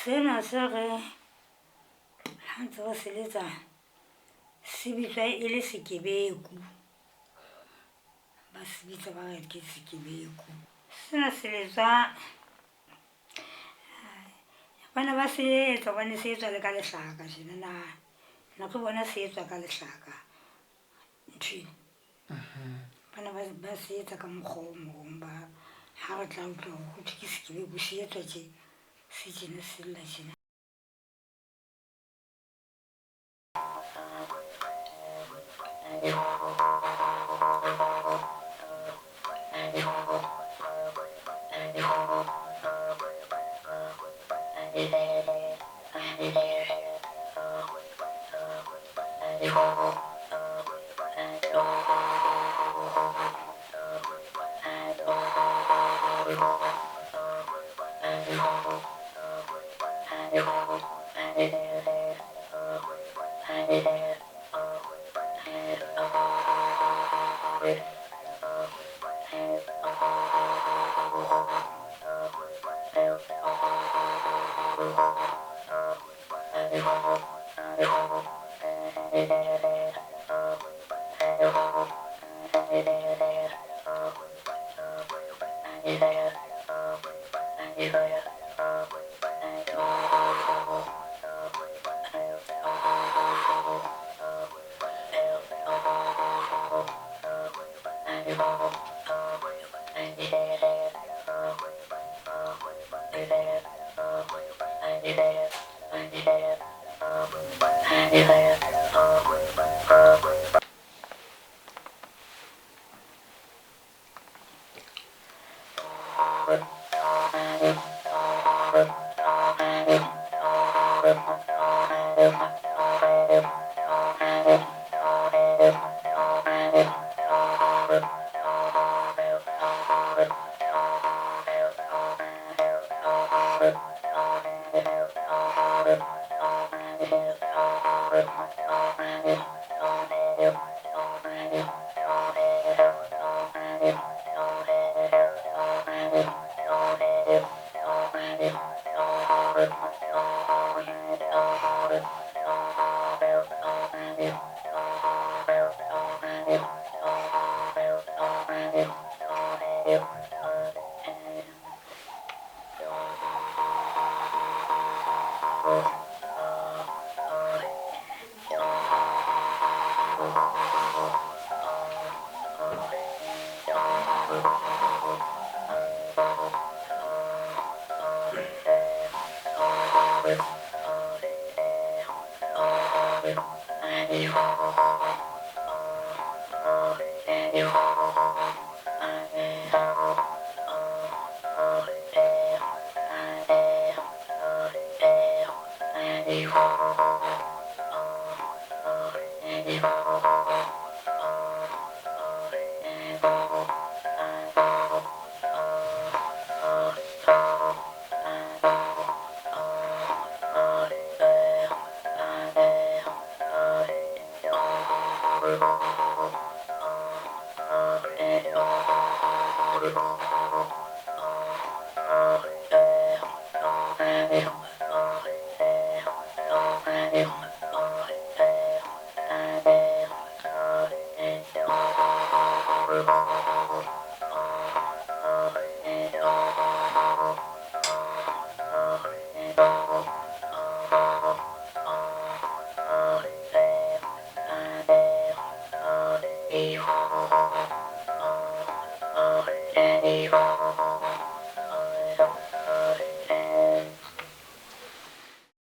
Sena sa ge ha ntse re seletsa se bitswa e le sekebeku, ba se bitsa ba re ke sekebeku. Sena se etswa bana ba se etsa bane se etswa le ka lehlaka tjena na ke bona se etswa ka lehlaka nthwena. Bana ba se etsa ka mokgwa o mong ba ha re tla utlwa ho thwe ke sekebeku se etswa tje se tjena se lla tjena.